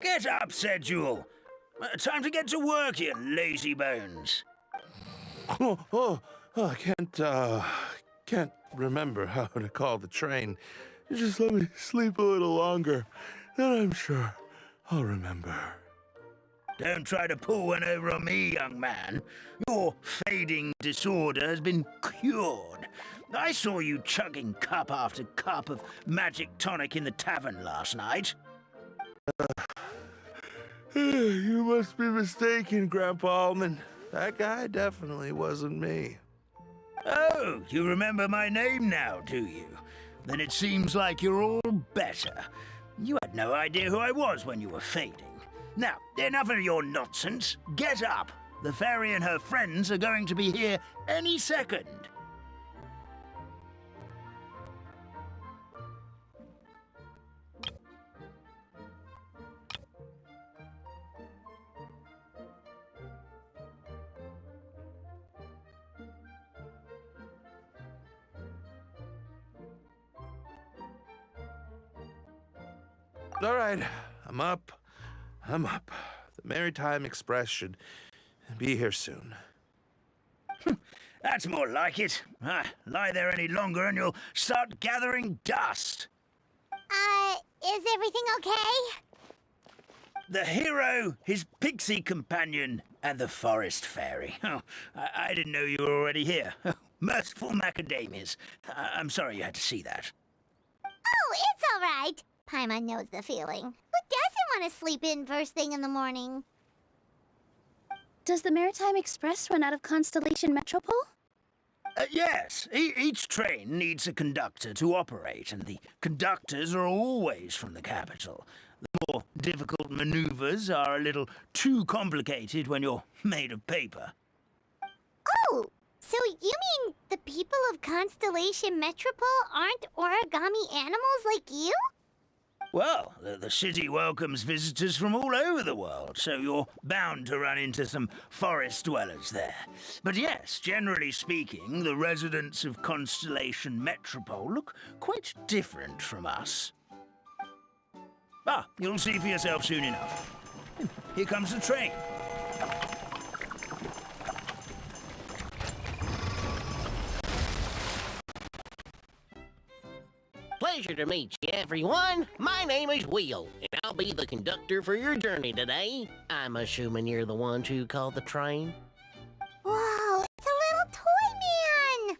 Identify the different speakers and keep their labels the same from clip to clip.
Speaker 1: Get up, said Jewel. Time to get to work, you lazy bones.
Speaker 2: I can't remember how to call the train. Just let me sleep a little longer, then I'm sure I'll remember.
Speaker 1: Don't try to pull one over on me, young man. Your fading disorder has been cured. I saw you chugging cup after cup of magic tonic in the tavern last night.
Speaker 2: You must be mistaken, Grandpa Almond. That guy definitely wasn't me.
Speaker 1: Oh, you remember my name now, do you? Then it seems like you're all better. You had no idea who I was when you were fading. Now, enough of your nonsense. Get up. The fairy and her friends are going to be here any second.
Speaker 2: All right, I'm up. The Maritime Express should be here soon.
Speaker 1: That's more like it. Lie there any longer and you'll start gathering dust.
Speaker 3: Is everything okay?
Speaker 1: The hero, his pixie companion, and the forest fairy. Oh, I didn't know you were already here. Merciful macadamias. I'm sorry you had to see that.
Speaker 3: Oh, it's all right. Paimon knows the feeling. Who doesn't want to sleep in first thing in the morning?
Speaker 4: Does the Maritime Express run out of Constellation Metropole?
Speaker 1: Yes, each train needs a conductor to operate, and the conductors are always from the capital. The more difficult maneuvers are a little too complicated when you're made of paper.
Speaker 3: Oh, so you mean the people of Constellation Metropole aren't origami animals like you?
Speaker 1: Well, the city welcomes visitors from all over the world, so you're bound to run into some forest dwellers there. But yes, generally speaking, the residents of Constellation Metropole look quite different from us. You'll see for yourself soon enough. Here comes the train.
Speaker 5: Pleasure to meet you, everyone. My name is Will, and I'll be the conductor for your journey today. I'm assuming you're the ones who called the train?
Speaker 3: Whoa, it's a little toy man!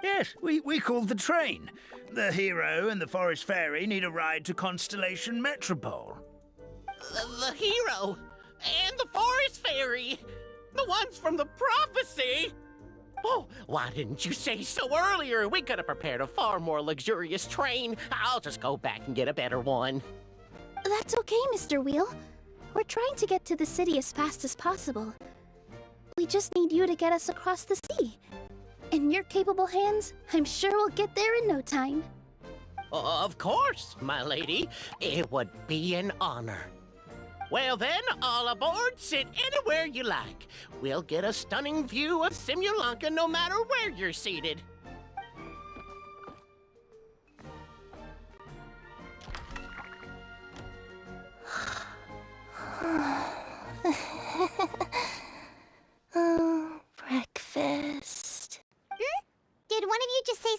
Speaker 1: Yes, we called the train. The hero and the forest fairy need a ride to Constellation Metropole.
Speaker 5: The hero and the forest fairy, the ones from the prophecy. Oh, why didn't you say so earlier? We could have prepared a far more luxurious train. I'll just go back and get a better one.
Speaker 4: That's okay, Mr. Wheel. We're trying to get to the city as fast as possible. We just need you to get us across the sea. In your capable hands, I'm sure we'll get there in no time.
Speaker 5: Of course, my lady. It would be an honor. Well then, all aboard, sit anywhere you like. We'll get a stunning view of Simulanka no matter where you're seated.
Speaker 4: Oh, breakfast.
Speaker 3: Did one of you just say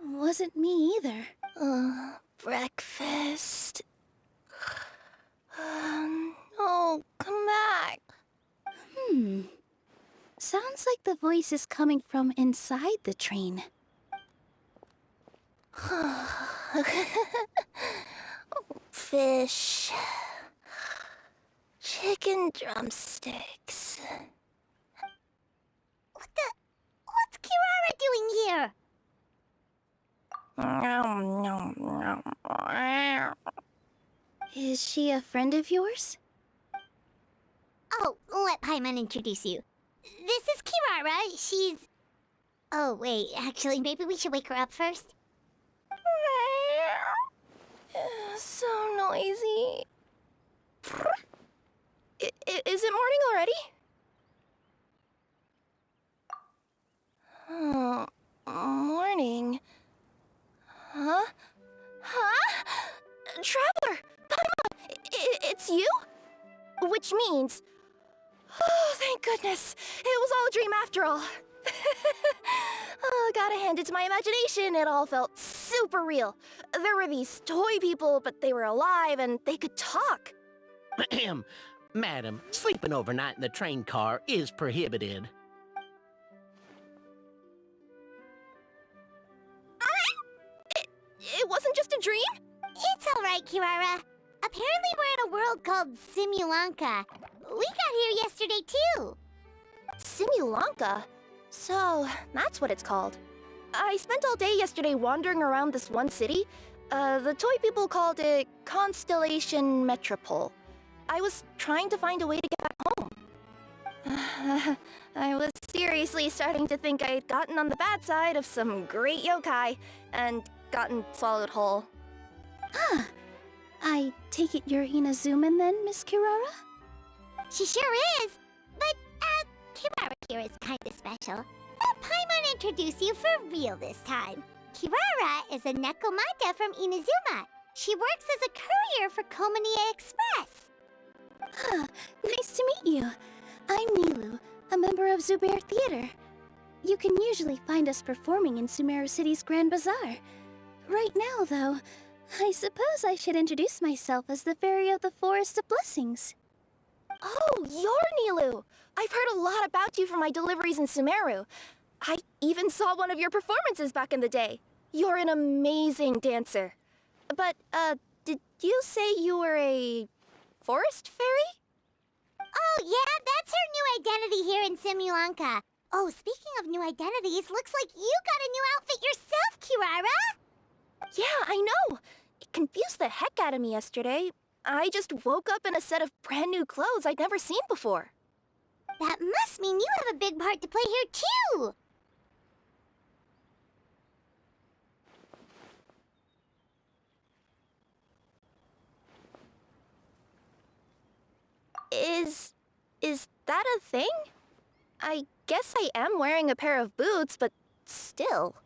Speaker 3: something?
Speaker 4: Wasn't me either. Breakfast. No, come back. Sounds like the voice is coming from inside the train. Fish. Chicken drumsticks.
Speaker 3: What's Kirara doing here?
Speaker 4: Is she a friend of yours?
Speaker 3: Oh, let Paimon introduce you. This is Kirara. She's... Oh, wait, actually, maybe we should wake her up first.
Speaker 4: So noisy. Is it morning already? Oh, morning. Huh? Traveler! It's you? Which means... Oh, thank goodness. It was all a dream after all. Oh, gotta hand it to my imagination. It all felt super real. There were these toy people, but they were alive and they could talk.
Speaker 5: Ahem. Madam, sleeping overnight in the train car is prohibited.
Speaker 4: It wasn't just a dream?
Speaker 3: It's all right, Kirara. Apparently we're in a world called Simulanka. We got here yesterday, too.
Speaker 4: Simulanka? So, that's what it's called. I spent all day yesterday wandering around this one city. The toy people called it Constellation Metropole. I was trying to find a way to get back home. I was seriously starting to think I'd gotten on the bad side of some great yokai and gotten swallowed whole. Ah, I take it you're Inazuman then, Miss Kirara?
Speaker 3: She sure is. But, Kirara here is kind of special. Let Paimon introduce you for real this time. Kirara is a Nekomata from Inazuma. She works as a courier for Komanie Express.
Speaker 4: Ah, nice to meet you. I'm Nilu, a member of Zubair Theater. You can usually find us performing in Sumeru City's Grand Bazaar. Right now, though, I suppose I should introduce myself as the Fairy of the Forest of Blessings. Oh, you're Nilu! I've heard a lot about you from my deliveries in Sumeru. I even saw one of your performances back in the day. You're an amazing dancer. But, did you say you were a forest fairy?
Speaker 3: Oh, yeah, that's her new identity here in Simulanka. Oh, speaking of new identities, looks like you got a new outfit yourself, Kirara!
Speaker 4: Yeah, I know! It confused the heck out of me yesterday. I just woke up in a set of brand new clothes I'd never seen before.
Speaker 3: That must mean you have a big part to play here, too!
Speaker 4: Is that a thing? I guess I am wearing a pair of boots, but still.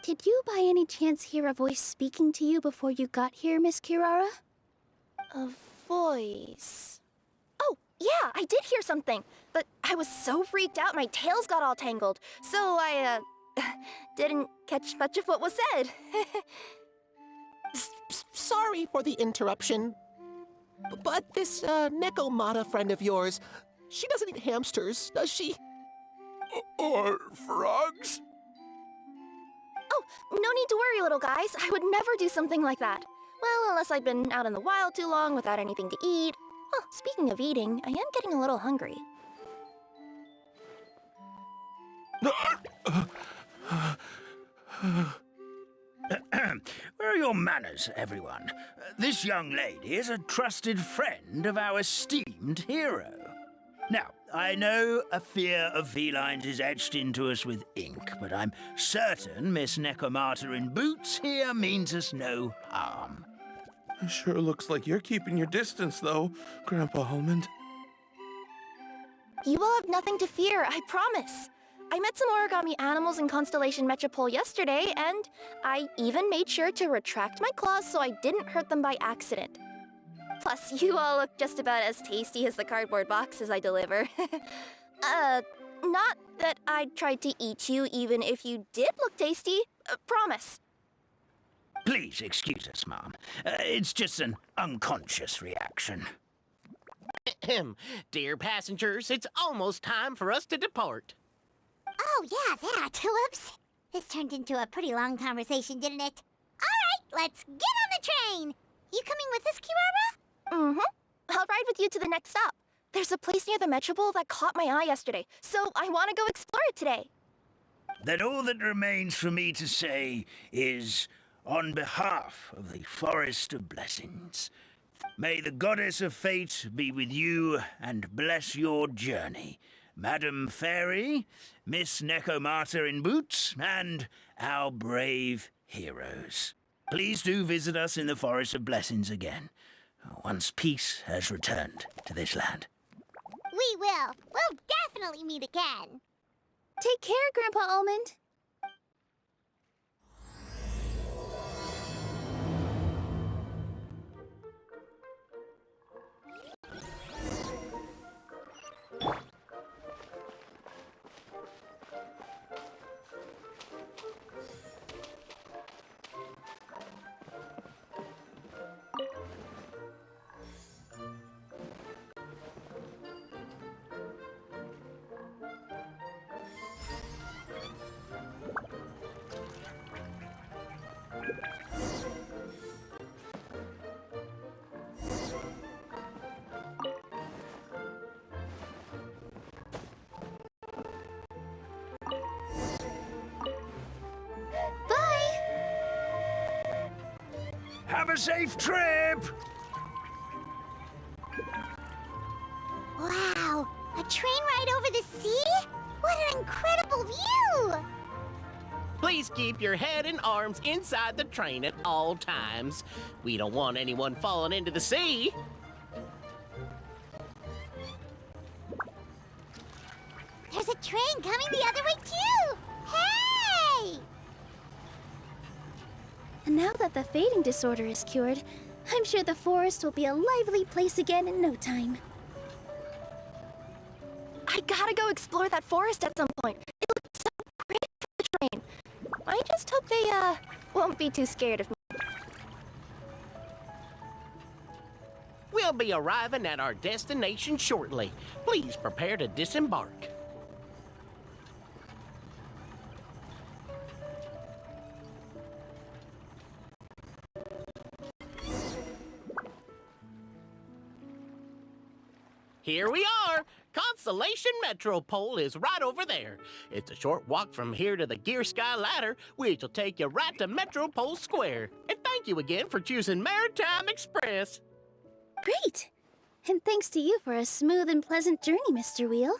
Speaker 4: Did you by any chance hear a voice speaking to you before you got here, Miss Kirara? A voice... Oh, yeah, I did hear something, but I was so freaked out my tails got all tangled, so I, didn't catch much of what was said.
Speaker 5: Sorry for the interruption. But this, Nekomata friend of yours, she doesn't eat hamsters, does she?
Speaker 2: Or frogs?
Speaker 4: Oh, no need to worry, little guys. I would never do something like that. Well, unless I've been out in the wild too long without anything to eat. Oh, speaking of eating, I am getting a little hungry.
Speaker 1: Where are your manners, everyone? This young lady is a trusted friend of our esteemed hero. Now, I know a fear of felines is etched into us with ink, but I'm certain Miss Nekomata in boots here means us no harm.
Speaker 2: Sure looks like you're keeping your distance, though, Grandpa Almond.
Speaker 4: You will have nothing to fear, I promise. I met some origami animals in Constellation Metropole yesterday, and I even made sure to retract my claws so I didn't hurt them by accident. Plus, you all look just about as tasty as the cardboard boxes I deliver. Not that I'd try to eat you even if you did look tasty. Promise.
Speaker 1: Please excuse us, Mom. It's just an unconscious reaction.
Speaker 5: Ahem. Dear passengers, it's almost time for us to depart.
Speaker 3: Oh, yeah, that. Whoops. This turned into a pretty long conversation, didn't it? All right, let's get on the train. You coming with us, Kirara?
Speaker 4: Mm-hmm. I'll ride with you to the next stop. There's a place near the Metropole that caught my eye yesterday, so I want to go explore it today.
Speaker 1: Then all that remains for me to say is, on behalf of the Forest of Blessings, may the Goddess of Fate be with you and bless your journey. Madam Fairy, Miss Nekomata in boots, and our brave heroes. Please do visit us in the Forest of Blessings again, once peace has returned to this land.
Speaker 3: We will. We'll definitely meet again.
Speaker 4: Take care, Grandpa Almond.
Speaker 1: Have a safe trip!
Speaker 3: Wow, a train ride over the sea? What an incredible view!
Speaker 5: Please keep your head and arms inside the train at all times. We don't want anyone falling into the sea.
Speaker 3: There's a train coming the other way, too! Hey!
Speaker 4: And now that the fading disorder is cured, I'm sure the forest will be a lively place again in no time. I gotta go explore that forest at some point. It looks so great from the train. I just hope they, won't be too scared of me.
Speaker 5: We'll be arriving at our destination shortly. Please prepare to disembark. Here we are! Constellation Metropole is right over there. It's a short walk from here to the Gear Sky Ladder, which will take you right to Metropole Square. And thank you again for choosing Maritime Express.
Speaker 4: Great! And thanks to you for a smooth and pleasant journey, Mr. Wheel.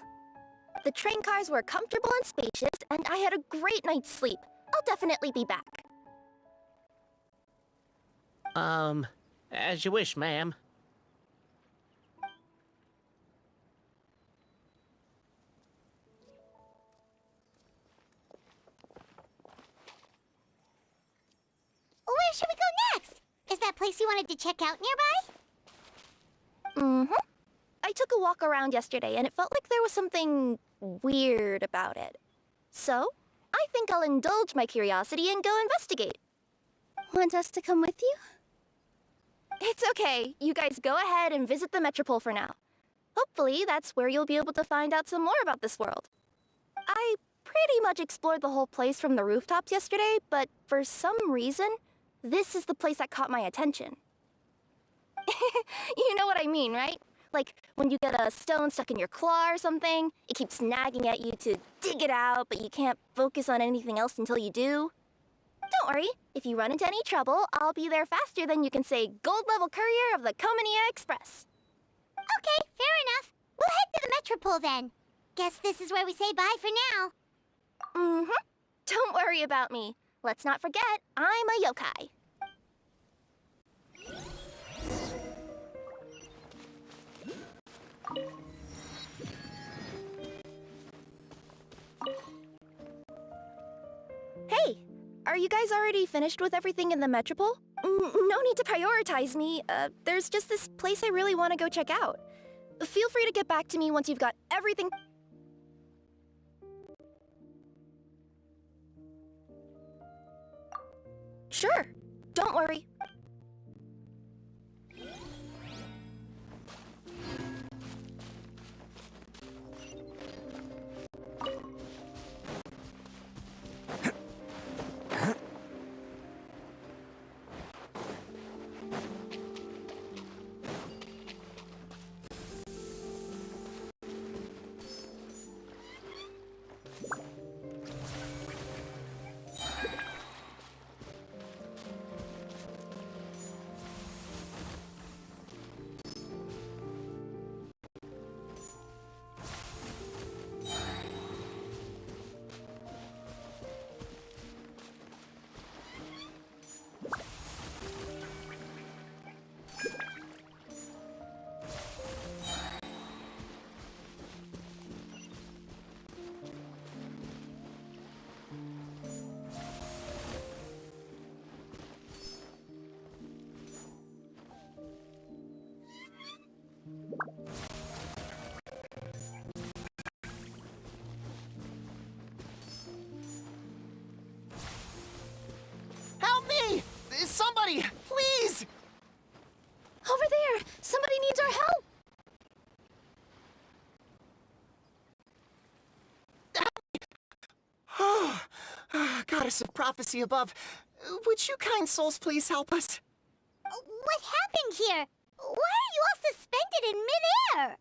Speaker 4: The train cars were comfortable and spacious, and I had a great night's sleep. I'll definitely be back.
Speaker 5: As you wish, ma'am.
Speaker 3: Where should we go next? Is that place you wanted to check out nearby?
Speaker 4: Mm-hmm. I took a walk around yesterday, and it felt like there was something weird about it. So, I think I'll indulge my curiosity and go investigate. Want us to come with you? It's okay. You guys go ahead and visit the Metropole for now. Hopefully, that's where you'll be able to find out some more about this world. I pretty much explored the whole place from the rooftops yesterday, but for some reason, this is the place that caught my attention. You know what I mean, right? Like, when you get a stone stuck in your claw or something, it keeps nagging at you to dig it out, but you can't focus on anything else until you do. Don't worry, if you run into any trouble, I'll be there faster than you can say gold-level courier of the Comania Express.
Speaker 3: Okay, fair enough. We'll head to the Metropole then. Guess this is where we say bye for now.
Speaker 4: Mm-hmm. Don't worry about me. Let's not forget, I'm a yokai. Hey, are you guys already finished with everything in the Metropole? No need to prioritize me. There's just this place I really want to go check out. Feel free to get back to me once you've got everything. Sure, don't worry.
Speaker 5: Help me! Somebody, please!
Speaker 4: Over there! Somebody needs our help!
Speaker 6: Oh, goddess of prophecy above, would you kind souls please help us?
Speaker 3: What happened here? Why are you all suspended in midair?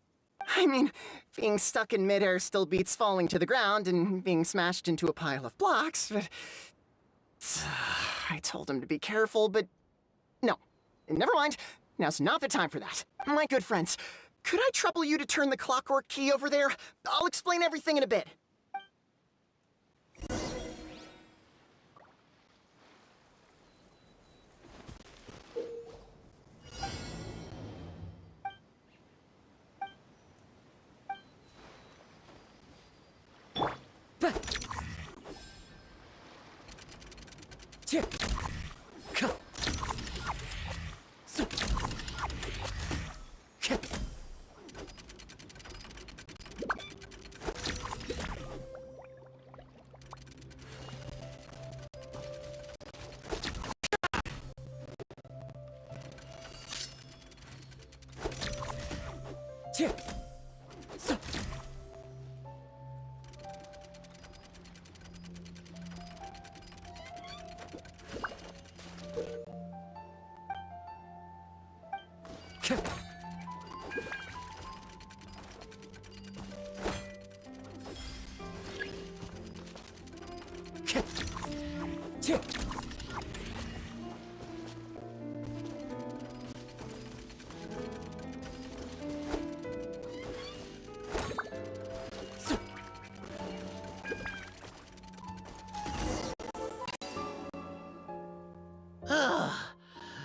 Speaker 6: I mean, being stuck in midair still beats falling to the ground and being smashed into a pile of blocks, but... I told him to be careful, but... No, never mind. Now's not the time for that. My good friends, could I trouble you to turn the clockwork key over there? I'll explain everything in a bit.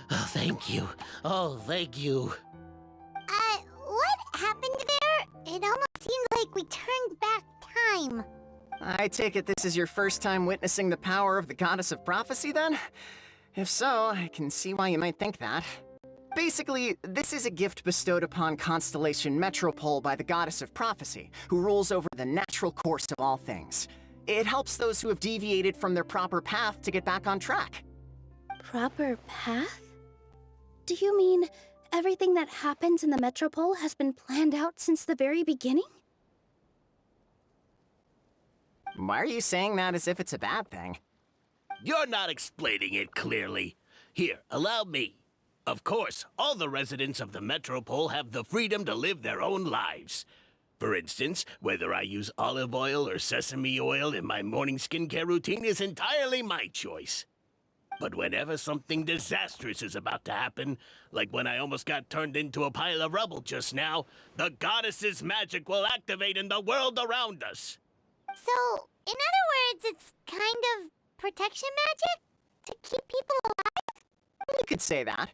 Speaker 5: Oh, thank you. Oh, thank you.
Speaker 3: What happened there? It almost seemed like we turned back time.
Speaker 6: I take it this is your first time witnessing the power of the Goddess of Prophecy, then? If so, I can see why you might think that. Basically, this is a gift bestowed upon Constellation Metropole by the Goddess of Prophecy, who rules over the natural course of all things. It helps those who have deviated from their proper path to get back on track.
Speaker 4: Proper path? Do you mean everything that happens in the Metropole has been planned out since the very beginning?
Speaker 6: Why are you saying that as if it's a bad thing?
Speaker 5: You're not explaining it clearly. Here, allow me. Of course, all the residents of the Metropole have the freedom to live their own lives. For instance, whether I use olive oil or sesame oil in my morning skincare routine is entirely my choice. But whenever something disastrous is about to happen, like when I almost got turned into a pile of rubble just now, the goddess's magic will activate in the world around us.
Speaker 3: So, in other words, it's kind of protection magic? To keep people alive?
Speaker 6: You could say that.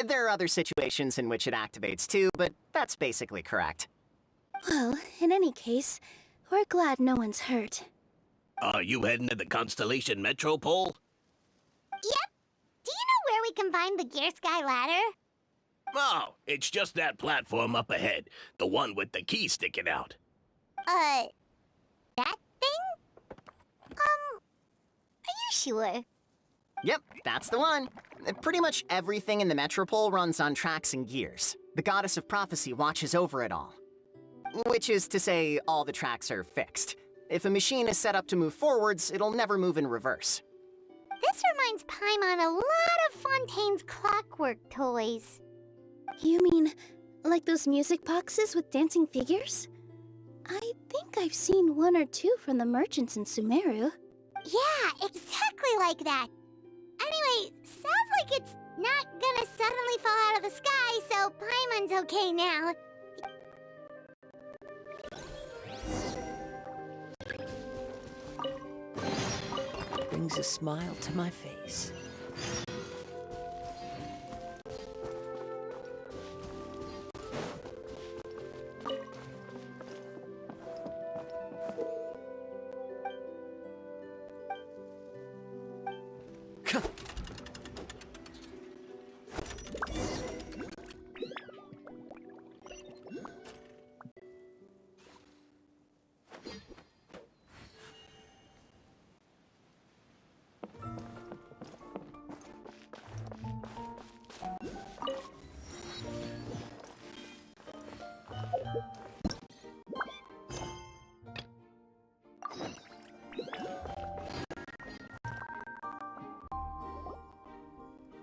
Speaker 6: There are other situations in which it activates too, but that's basically correct.
Speaker 4: Well, in any case, we're glad no one's hurt.
Speaker 5: Are you heading to the Constellation Metropole?
Speaker 3: Yep. Do you know where we can find the Gear Sky ladder?
Speaker 5: Oh, it's just that platform up ahead. The one with the key sticking out.
Speaker 3: That thing? Are you sure?
Speaker 6: Yep, that's the one. Pretty much everything in the Metropole runs on tracks and gears. The Goddess of Prophecy watches over it all. Which is to say, all the tracks are fixed. If a machine is set up to move forwards, it'll never move in reverse.
Speaker 3: This reminds Paimon a lot of Fontaine's clockwork toys.
Speaker 4: You mean, like those music boxes with dancing figures? I think I've seen one or two from the merchants in Sumeru.
Speaker 3: Yeah, exactly like that. Anyway, sounds like it's not gonna suddenly fall out of the sky, so Paimon's okay now.
Speaker 7: Brings a smile to my face.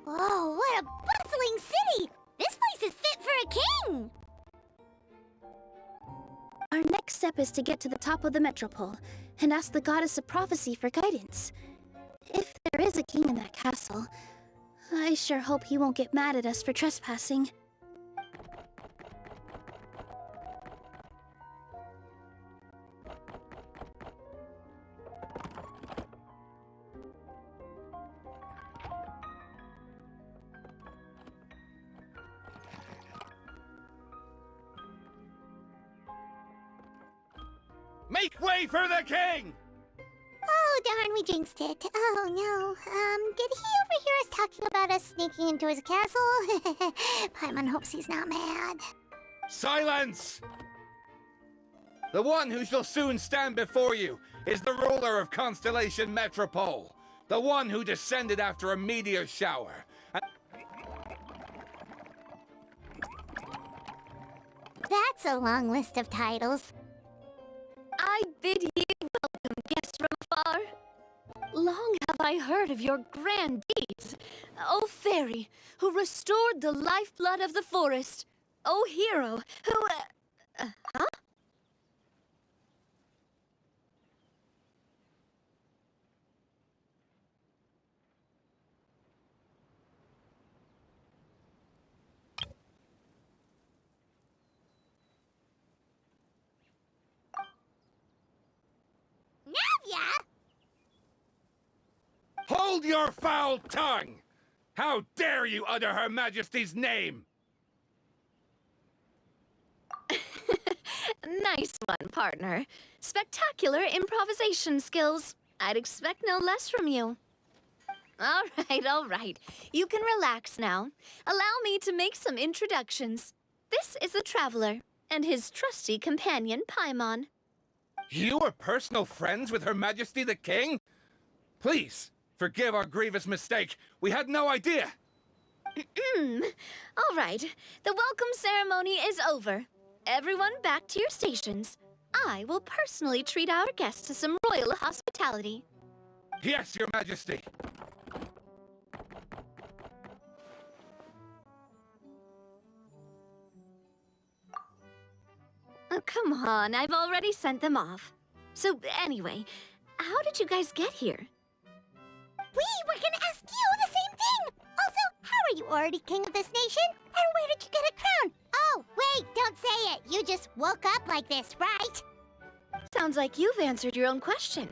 Speaker 3: Whoa, what a bustling city! This place is fit for a king!
Speaker 4: Our next step is to get to the top of the Metropole and ask the Goddess of Prophecy for guidance. If there is a king in that castle, I sure hope he won't get mad at us for trespassing.
Speaker 2: Make way for the king!
Speaker 3: Oh, darn, we jinxed it. Oh, no. Did he overhear us talking about us sneaking into his castle? Paimon hopes he's not mad.
Speaker 2: Silence! The one who shall soon stand before you is the ruler of Constellation Metropole. The one who descended after a meteor shower.
Speaker 3: That's a long list of titles.
Speaker 4: I bid ye welcome, guests from afar. Long have I heard of your grand deeds, O fairy, who restored the lifeblood of the forest. O hero, who... huh?
Speaker 3: Navia?
Speaker 2: Hold your foul tongue! How dare you utter Her Majesty's name?
Speaker 4: Nice one, partner. Spectacular improvisation skills. I'd expect no less from you. All right. You can relax now. Allow me to make some introductions. This is the Traveler, and his trusty companion, Paimon.
Speaker 2: You are personal friends with Her Majesty the King? Please, forgive our grievous mistake. We had no idea.
Speaker 4: All right. The welcome ceremony is over. Everyone back to your stations. I will personally treat our guests to some royal hospitality.
Speaker 2: Yes, Your Majesty.
Speaker 4: Oh, come on. I've already sent them off. So, anyway, how did you guys get here?
Speaker 3: We were gonna ask you the same thing! Also, how are you already king of this nation? And where did you get a crown? Oh, wait, don't say it. You just woke up like this, right?
Speaker 4: Sounds like you've answered your own question.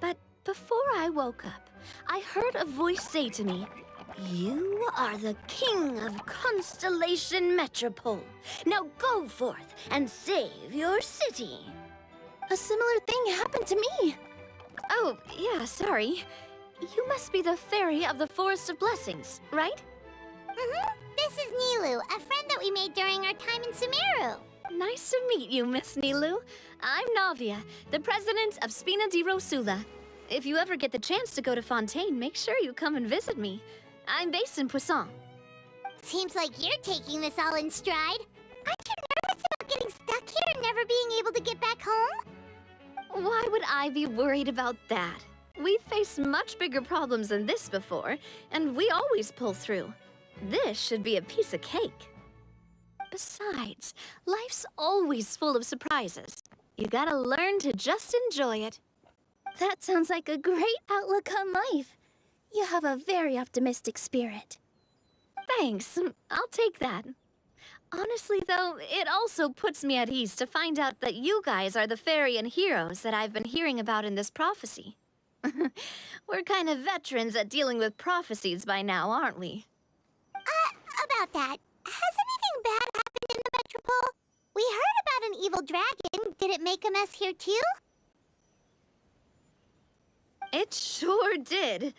Speaker 4: But before I woke up, I heard a voice say to me, "You are the king of Constellation Metropole. Now go forth and save your city." A similar thing happened to me. Oh, yeah, sorry. You must be the fairy of the Forest of Blessings, right?
Speaker 3: This is Nilu, a friend that we made during our time in Sumeru.
Speaker 4: Nice to meet you, Miss Nilu. I'm Navia, the president of Spina di Rosula. If you ever get the chance to go to Fontaine, make sure you come and visit me. I'm based in Poisson.
Speaker 3: Seems like you're taking this all in stride. Aren't you nervous about getting stuck here and never being able to get back home?
Speaker 4: Why would I be worried about that? We've faced much bigger problems than this before, and we always pull through. This should be a piece of cake. Besides, life's always full of surprises. You gotta learn to just enjoy it. That sounds like a great outlook on life. You have a very optimistic spirit. Thanks, I'll take that. Honestly, though, it also puts me at ease to find out that you guys are the fairy and heroes that I've been hearing about in this prophecy. We're kind of veterans at dealing with prophecies by now, aren't we?
Speaker 3: About that, has anything bad happened in the Metropole? We heard about an evil dragon. Did it make a mess here too?
Speaker 4: It sure did.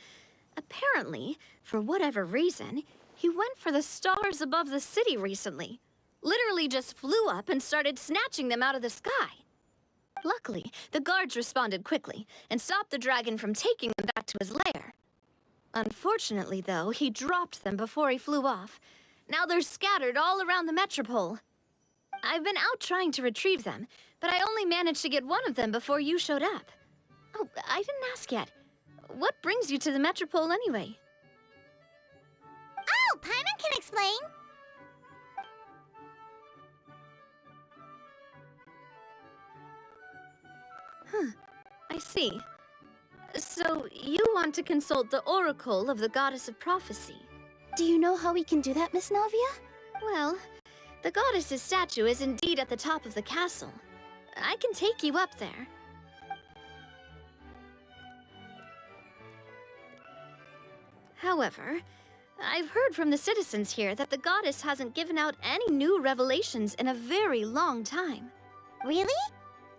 Speaker 4: Apparently, for whatever reason, he went for the stars above the city recently. Literally just flew up and started snatching them out of the sky. Luckily, the guards responded quickly and stopped the dragon from taking them back to his lair. Unfortunately, though, he dropped them before he flew off. Now they're scattered all around the Metropole. I've been out trying to retrieve them, but I only managed to get one of them before you showed up. Oh, I didn't ask yet. What brings you to the Metropole anyway?
Speaker 3: Oh, Paimon can explain.
Speaker 4: I see. So, you want to consult the Oracle of the Goddess of Prophecy. Do you know how we can do that, Miss Navia?
Speaker 8: Well, the goddess's statue is indeed at the top of the castle. I can take you up there. However, I've heard from the citizens here that the goddess hasn't given out any new revelations in a very long time.
Speaker 3: Really?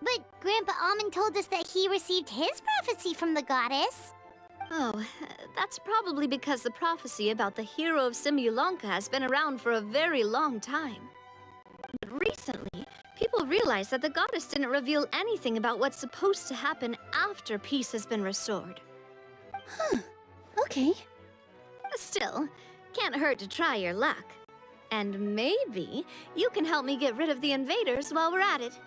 Speaker 3: But Grandpa Almond told us that he received his prophecy from the goddess.
Speaker 8: Oh, that's probably because the prophecy about the hero of Simulanka has been around for a very long time. But recently, people realized that the goddess didn't reveal anything about what's supposed to happen after peace has been restored.
Speaker 4: Okay.
Speaker 8: Still, can't hurt to try your luck. And maybe you can help me get rid of the invaders while we're at it.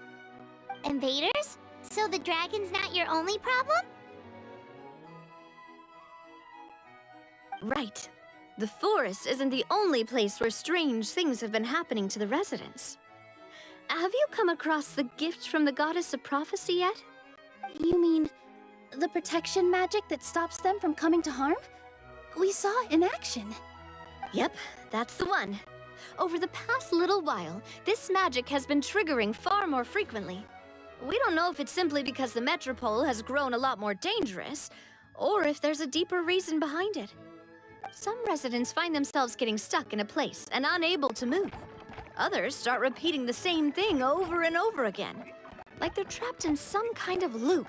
Speaker 3: Invaders? So the dragon's not your only problem?
Speaker 8: Right. The forest isn't the only place where strange things have been happening to the residents. Have you come across the gift from the goddess of prophecy yet?
Speaker 4: You mean the protection magic that stops them from coming to harm? We saw it in action.
Speaker 8: Yep, that's the one. Over the past little while, this magic has been triggering far more frequently. We don't know if it's simply because the Metropole has grown a lot more dangerous, or if there's a deeper reason behind it. Some residents find themselves getting stuck in a place and unable to move. Others start repeating the same thing over and over again, like they're trapped in some kind of loop.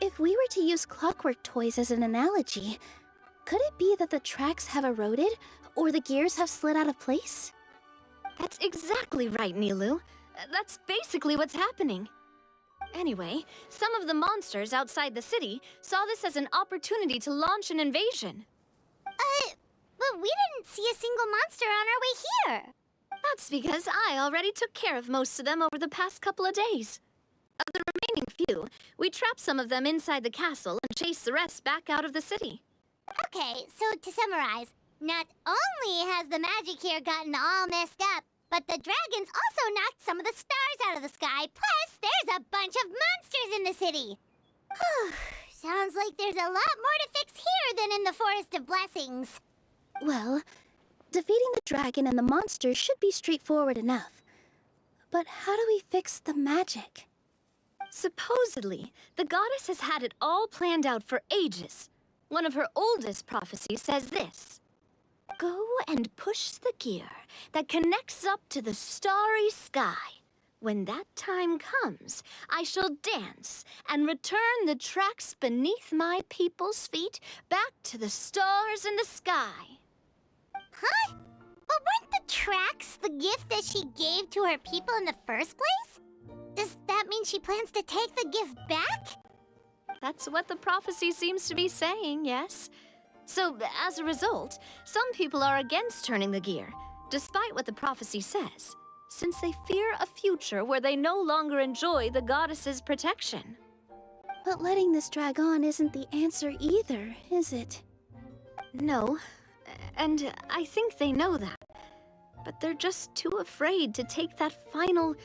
Speaker 4: If we were to use clockwork toys as an analogy, could it be that the tracks have eroded or the gears have slid out of place?
Speaker 8: That's exactly right, Nilu. That's basically what's happening. Anyway, some of the monsters outside the city saw this as an opportunity to launch an invasion.
Speaker 3: But we didn't see a single monster on our way here.
Speaker 8: That's because I already took care of most of them over the past couple of days. Of the remaining few, we trapped some of them inside the castle and chased the rest back out of the city.
Speaker 3: Okay, so to summarize, not only has the magic here gotten all messed up, but the dragons also knocked some of the stars out of the sky, plus there's a bunch of monsters in the city. Sounds like there's a lot more to fix here than in the Forest of Blessings.
Speaker 4: Well, defeating the dragon and the monsters should be straightforward enough. But how do we fix the magic?
Speaker 8: Supposedly, the goddess has had it all planned out for ages. One of her oldest prophecies says this: "Go and push the gear that connects up to the starry sky. When that time comes, I shall dance and return the tracks beneath my people's feet back to the stars in the sky."
Speaker 3: Huh? But weren't the tracks the gift that she gave to her people in the first place? Does that mean she plans to take the gift back?
Speaker 8: That's what the prophecy seems to be saying, yes. So, as a result, some people are against turning the gear, despite what the prophecy says, since they fear a future where they no longer enjoy the goddess's protection.
Speaker 4: But letting this drag on isn't the answer either, is it?
Speaker 8: No, and I think they know that. But they're just too afraid to take that final,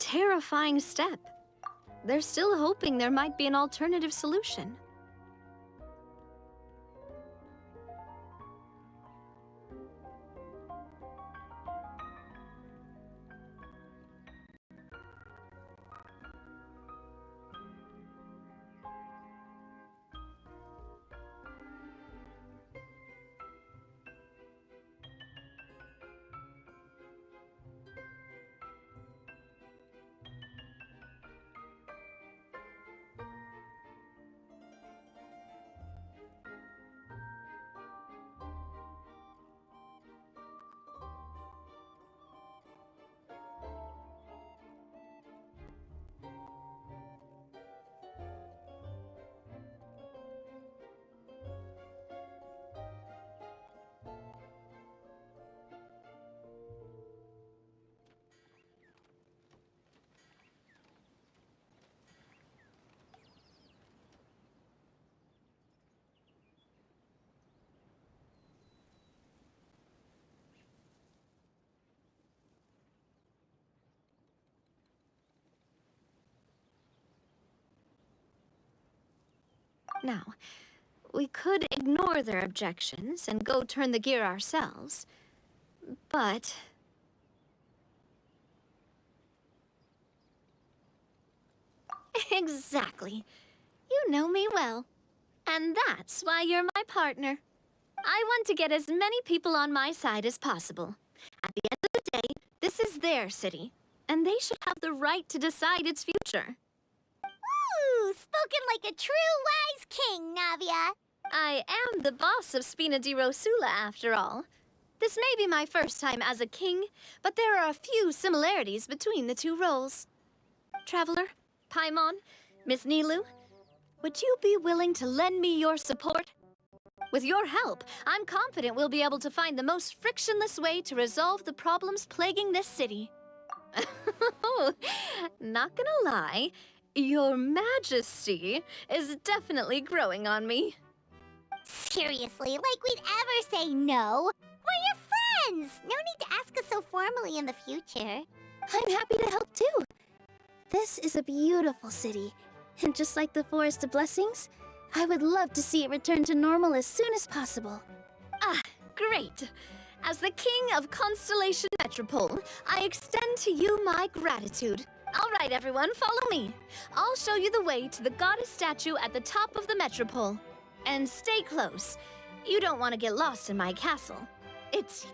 Speaker 8: terrifying step. They're still hoping there might be an alternative solution. Now, we could ignore their objections and go turn the gear ourselves, but... Exactly. You know me well. And that's why you're my partner. I want to get as many people on my side as possible. At the end of the day, this is their city, and they should have the right to decide its future.
Speaker 3: Ooh, spoken like a true wise king, Navia.
Speaker 8: I am the boss of Spina di Rosula, after all. This may be my first time as a king, but there are a few similarities between the two roles. Traveler, Paimon, Miss Nilu, would you be willing to lend me your support? With your help, I'm confident we'll be able to find the most frictionless way to resolve the problems plaguing this city. Not gonna lie, your majesty is definitely growing on me.
Speaker 3: Seriously, like we'd ever say no. We're your friends. No need to ask us so formally in the future.
Speaker 4: I'm happy to help too. This is a beautiful city, and just like the Forest of Blessings, I would love to see it return to normal as soon as possible.
Speaker 8: Ah, great. As the king of Constellation Metropole, I extend to you my gratitude. All right, everyone, follow me. I'll show you the way to the goddess statue at the top of the Metropole. And stay close. You don't want to get lost in my castle. It's